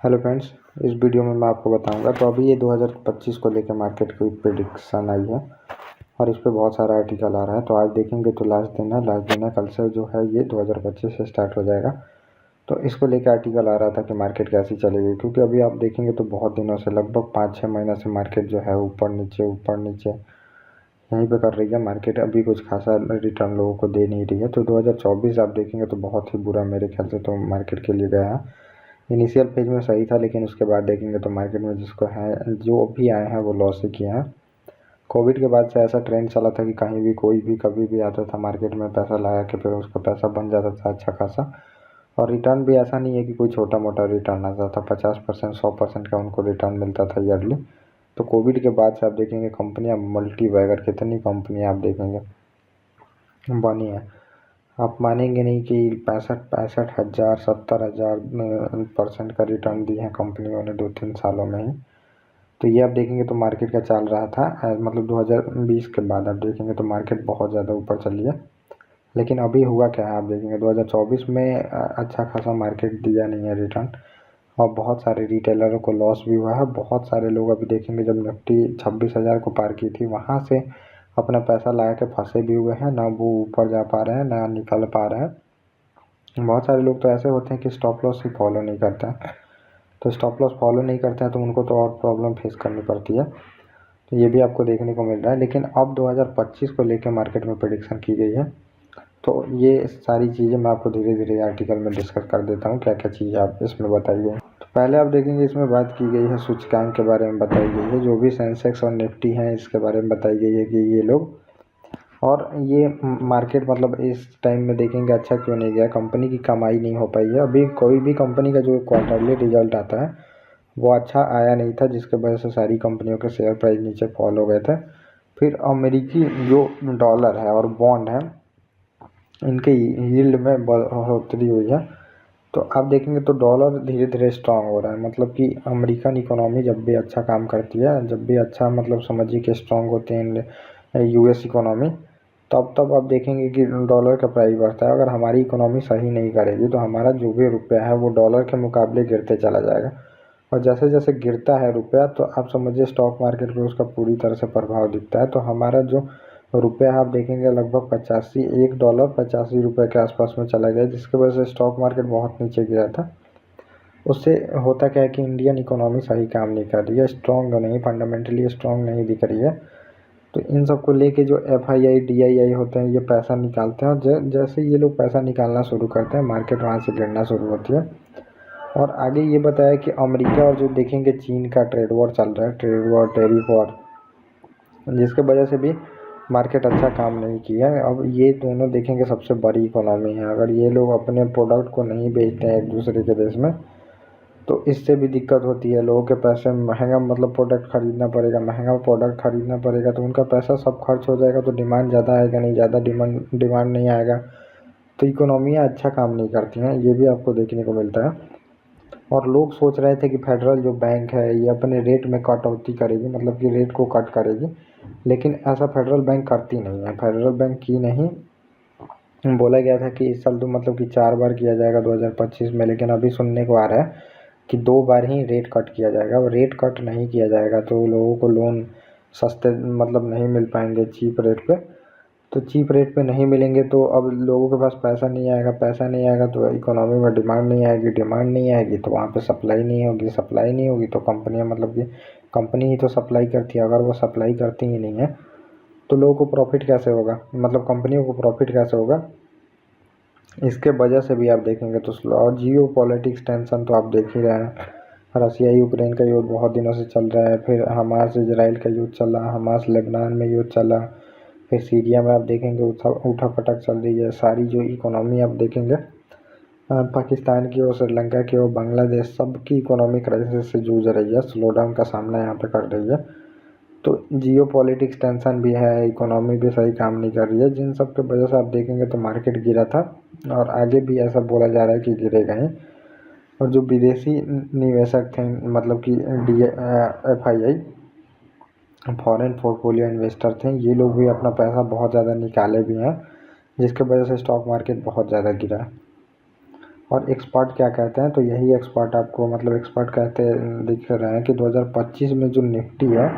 Hello friends, इस video में मैं आपको बताऊंगा। तो अभी ये 2025 को लेकर मार्केट की प्रेडिक्शन आई है और इस पे बहुत सारा आर्टिकल आ रहा है। तो आज देखेंगे तो लास्ट दिन है। कल से जो है ये 2025 से स्टार्ट हो जाएगा। तो इसको लेकर आर्टिकल आ रहा था कि मार्केट कैसी चलेगी, क्योंकि अभी आप देखेंगे तो बहुत दिनों से लगभग 5-6 महीना से मार्केट जो है ऊपर नीचे यहीं पे कर रही है। मार्केट अभी कुछ खासा रिटर्न लोगों को दे नहीं रही है। तो 2024 आप देखेंगे तो बहुत ही बुरा मेरे ख्याल से तो मार्केट के लिए गया है। इनिशियल फेज में सही था, लेकिन उसके बाद देखेंगे तो मार्केट में जिसको है जो भी आए हैं वो लॉस ही किए हैं। कोविड के बाद से ऐसा ट्रेंड चला था कि कहीं भी कोई भी कभी भी आता था मार्केट में, पैसा लगा के फिर उसका पैसा बन जाता था अच्छा खासा। और रिटर्न भी ऐसा नहीं है कि कोई छोटा मोटा रिटर्न आता था, 50% 100% का उनको रिटर्न मिलता था ईयरली। तो कोविड के बाद से आप देखेंगे कंपनियां मल्टी बैगर, कितनी कंपनियां आप देखेंगे बनी है। आप मानेंगे नहीं कि 65,000 70,000% का रिटर्न दिए हैं कंपनियों ने 2-3 सालों में ही। तो ये आप देखेंगे तो मार्केट का चल रहा था मतलब 2020 के बाद आप देखेंगे तो मार्केट बहुत ज़्यादा ऊपर चली है। लेकिन अभी हुआ क्या है, आप देखेंगे 2024 में अच्छा खासा मार्केट दिया नहीं है रिटर्न, और बहुत सारे रिटेलरों को लॉस भी हुआ है। बहुत सारे लोग अभी देखेंगे जब निफ्टी 26,000 को पार की थी वहाँ से अपना पैसा लगा के फंसे भी हुए हैं, ना वो ऊपर जा पा रहे हैं ना निकल पा रहे हैं। बहुत सारे लोग तो ऐसे होते हैं कि स्टॉप लॉस ही फॉलो नहीं करते हैं। तो स्टॉप लॉस फॉलो नहीं करते हैं तो उनको तो और प्रॉब्लम फेस करनी पड़ती है। तो ये भी आपको देखने को मिल रहा है। लेकिन अब 2025 को लेकर मार्केट में प्रेडिक्शन की गई है। तो ये सारी चीज़ें मैं आपको धीरे धीरे आर्टिकल में डिस्कस कर देता हूँ, क्या क्या चीज़ें आप इसमें बताइए। तो पहले आप देखेंगे इसमें बात की गई है सूचकांक के बारे में बताई गई है, जो भी सेंसेक्स और निफ्टी हैं इसके बारे में बताई गई है कि ये लोग और ये मार्केट मतलब इस टाइम में देखेंगे अच्छा क्यों नहीं गया। कंपनी की कमाई नहीं हो पाई है। अभी कोई भी कंपनी का जो क्वार्टरली रिजल्ट आता है वो अच्छा आया नहीं था, जिसके वजह से सारी कंपनियों के शेयर प्राइस नीचे फॉल हो गए थे। फिर अमेरिकी जो डॉलर है और बॉन्ड है इनके यील्ड में बढ़ोतरी हुई है। तो आप देखेंगे तो डॉलर धीरे धीरे स्ट्रांग हो रहा है। मतलब कि अमेरिकन इकोनॉमी जब भी अच्छा काम करती है, जब भी अच्छा मतलब समझिए कि स्ट्रांग होते हैं यूएस इकोनॉमी, तब आप देखेंगे कि डॉलर का प्राइस बढ़ता है। अगर हमारी इकोनॉमी सही नहीं करेगी तो हमारा जो भी रुपया है वो डॉलर के मुकाबले गिरते चला जाएगा। और जैसे जैसे गिरता है रुपया तो आप समझिए स्टॉक मार्केट पे उसका पूरी तरह से प्रभाव दिखता है। तो हमारा जो रुपया आप देखेंगे लगभग 85 $1 85 रुपये के आसपास में चला गया, जिसकी वजह से स्टॉक मार्केट बहुत नीचे गिरा था। उससे होता क्या है कि इंडियन इकोनॉमी सही काम नहीं कर रही है, स्ट्रॉन्ग नहीं, फंडामेंटली स्ट्रॉन्ग नहीं दिख रही है। तो इन सबको लेके जो FII DII होते हैं ये पैसा निकालते हैं, और जैसे ये लोग पैसा निकालना शुरू करते हैं मार्केट वहाँ से गिरना शुरू होती है। और आगे ये बताया कि अमेरिका और जो देखेंगे चीन का ट्रेड वॉर चल रहा है, ट्रेड वॉर टैरिफ वॉर, जिसके वजह से भी मार्केट अच्छा काम नहीं किया है। अब ये दोनों देखेंगे सबसे बड़ी इकोनॉमी है, अगर ये लोग अपने प्रोडक्ट को नहीं बेचते हैं एक दूसरे के देश में तो इससे भी दिक्कत होती है। लोगों के पैसे महंगा मतलब प्रोडक्ट खरीदना पड़ेगा, महंगा प्रोडक्ट खरीदना पड़ेगा तो उनका पैसा सब खर्च हो जाएगा। तो डिमांड ज़्यादा आएगा नहीं, ज़्यादा डिमांड नहीं आएगा तो इकोनॉमियाँ अच्छा काम नहीं करती हैं। ये भी आपको देखने को मिलता है। और लोग सोच रहे थे कि फेडरल जो बैंक है ये अपने रेट में कटौती करेगी, मतलब कि रेट को कट करेगी, लेकिन ऐसा फेडरल बैंक करती नहीं है। फेडरल बैंक की नहीं, बोला गया था कि इस साल तो मतलब कि 4 बार किया जाएगा 2025 में, लेकिन अभी सुनने को आ रहा है कि 2 बार ही रेट कट किया जाएगा। और रेट कट नहीं किया जाएगा तो लोगों को लोन सस्ते मतलब नहीं मिल पाएंगे चीप रेट पे। तो चीप रेट पे नहीं मिलेंगे तो अब लोगों के पास पैसा नहीं आएगा, पैसा नहीं आएगा तो इकोनॉमी में डिमांड नहीं आएगी, डिमांड नहीं आएगी तो वहाँ पे सप्लाई नहीं होगी, सप्लाई नहीं होगी तो कंपनियाँ मतलब कि कंपनी ही तो सप्लाई करती है, अगर वो सप्लाई करती ही नहीं है तो लोगों को प्रॉफिट कैसे होगा, मतलब कंपनियों को प्रॉफिट कैसे होगा। इसके वजह से भी आप देखेंगे तो स्लो। और जियो पॉलिटिक्स टेंशन तो आप देख ही रहे हैं, रसिया यूक्रेन का युद्ध बहुत दिनों से चल रहा है, फिर हमास इजराइल का युद्ध चला, हमास लेबनान में युद्ध चला, फिर सीरिया में आप देखेंगे उठा पटक चल रही है। सारी जो इकोनॉमी आप देखेंगे पाकिस्तान की और श्रीलंका की और बांग्लादेश सबकी इकोनॉमी क्राइसिस से जूझ रही है, स्लो डाउन का सामना यहाँ पे कर रही है। तो जियो पॉलिटिक्स टेंशन भी है, इकोनॉमी भी सही काम नहीं कर रही है, जिन सब के वजह से आप देखेंगे तो मार्केट गिरा था और आगे भी ऐसा बोला जा रहा है कि गिरेगा ही। और जो विदेशी निवेशक थे मतलब कि FII फॉरेन पोर्टफोलियो इन्वेस्टर थे, ये लोग भी अपना पैसा बहुत ज़्यादा निकाले भी हैं, जिसके वजह से स्टॉक मार्केट बहुत ज़्यादा गिरा है। और एक्सपर्ट क्या कहते हैं, तो यही एक्सपर्ट आपको मतलब एक्सपर्ट कहते दिख रहे हैं कि 2025 में जो निफ्टी है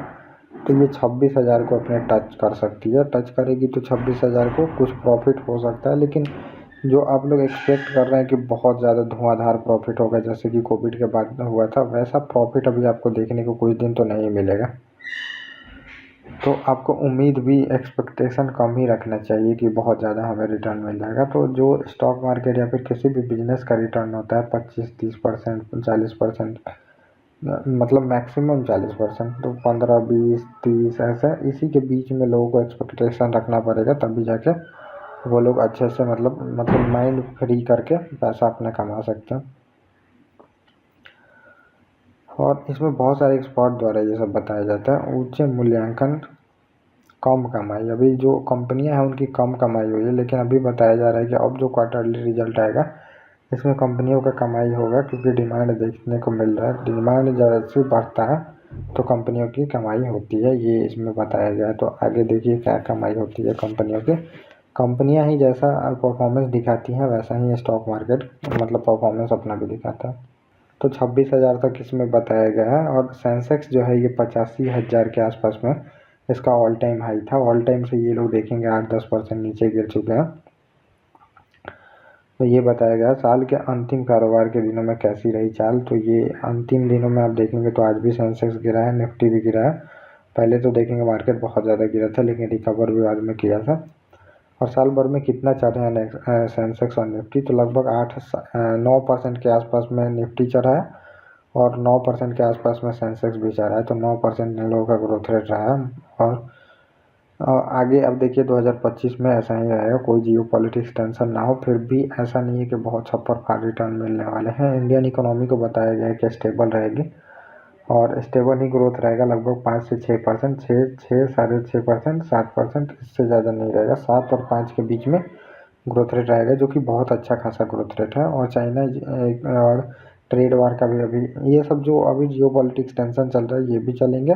तो ये 26,000 को अपने टच कर सकती है। टच करेगी तो 26,000 को कुछ प्रॉफिट हो सकता है, लेकिन जो आप लोग एक्सपेक्ट कर रहे हैं कि बहुत ज़्यादा धुआंधार प्रॉफिट होगा जैसे कि कोविड के बाद हुआ था, वैसा प्रॉफिट अभी आपको देखने को कुछ दिन तो नहीं मिलेगा। तो आपको उम्मीद भी एक्सपेक्टेशन कम ही रखना चाहिए कि बहुत ज़्यादा हमें रिटर्न मिल जाएगा। तो जो स्टॉक मार्केट या फिर किसी भी बिजनेस का रिटर्न होता है 25-30%, 40%, मतलब मैक्सिमम 40%, तो 15, 20, 30 ऐसा इसी के बीच में लोगों को एक्सपेक्टेशन रखना पड़ेगा, तभी जाके वो लोग अच्छे से मतलब माइंड फ्री करके पैसा अपना कमा सकते हैं। और इसमें बहुत सारे एक्सपर्ट द्वारा ये सब बताया जाता है। उच्च मूल्यांकन, कम कमाई, अभी जो कंपनियां हैं उनकी कम कमाई हुई है, लेकिन अभी बताया जा रहा है कि अब जो क्वार्टरली रिजल्ट आएगा इसमें कंपनियों का कमाई होगा, क्योंकि डिमांड देखने को मिल रहा है। डिमांड जैसे बढ़ता है तो कंपनियों की कमाई होती है, ये इसमें बताया गया है। तो आगे देखिए क्या कमाई होती है कंपनियों की। कंपनियां ही जैसा परफॉर्मेंस दिखाती हैं वैसा ही स्टॉक मार्केट मतलब परफॉर्मेंस अपना भी दिखाता है। तो 26,000 तक इसमें बताया गया है। और सेंसेक्स जो है ये 85,000 के आसपास में इसका ऑल टाइम हाई था। ऑल टाइम से ये लोग देखेंगे 8-10% नीचे गिर चुके हैं। तो ये बताया गया साल के अंतिम कारोबार के दिनों में कैसी रही चाल। तो ये अंतिम दिनों में आप देखेंगे तो आज भी सेंसेक्स गिरा है, निफ्टी भी गिरा है। पहले तो देखेंगे मार्केट बहुत ज़्यादा गिरा था, लेकिन रिकवर भी बाद में किया था। और साल भर में कितना चढ़े हैं सेंसेक्स और निफ्टी, तो लगभग 8-9% के आसपास में निफ्टी चढ़ा है और 9% के आसपास में सेंसेक्स भी चढ़ा है। तो 9% इन लोगों का ग्रोथ रेट रहा है। और आगे अब देखिए 2025 में ऐसा ही रहेगा, कोई जियो पॉलिटिक्स टेंशन ना हो। फिर भी ऐसा नहीं है कि बहुत छप्पर फाड़ रिटर्न मिलने वाले हैं। इंडियन इकोनॉमी को बताया गया है कि स्टेबल रहेगी और स्टेबल ही ग्रोथ रहेगा, लगभग 5 से 6%, 6-6.5%, 7%, इससे ज़्यादा नहीं रहेगा। 7 और 5 के बीच में ग्रोथ रेट रहेगा, जो कि बहुत अच्छा खासा ग्रोथ रेट है। और चाइना और ट्रेड वार का भी अभी ये सब जो अभी जियो पॉलिटिक्स टेंशन चल रहा है ये भी चलेंगे।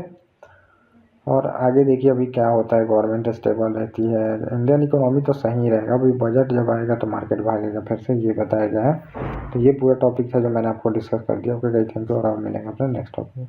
और आगे देखिए अभी क्या होता है, गवर्नमेंट स्टेबल रहती है, इंडियन इकोनॉमी तो सही रहेगा। अभी बजट जब आएगा तो मार्केट भागेगा फिर से, ये बताया गया है। तो ये पूरा टॉपिक था जो मैंने आपको डिस्कस कर दिया। ओके गाइस, थैंक यू और आप मिलेंगे अपने नेक्स्ट टॉपिक में।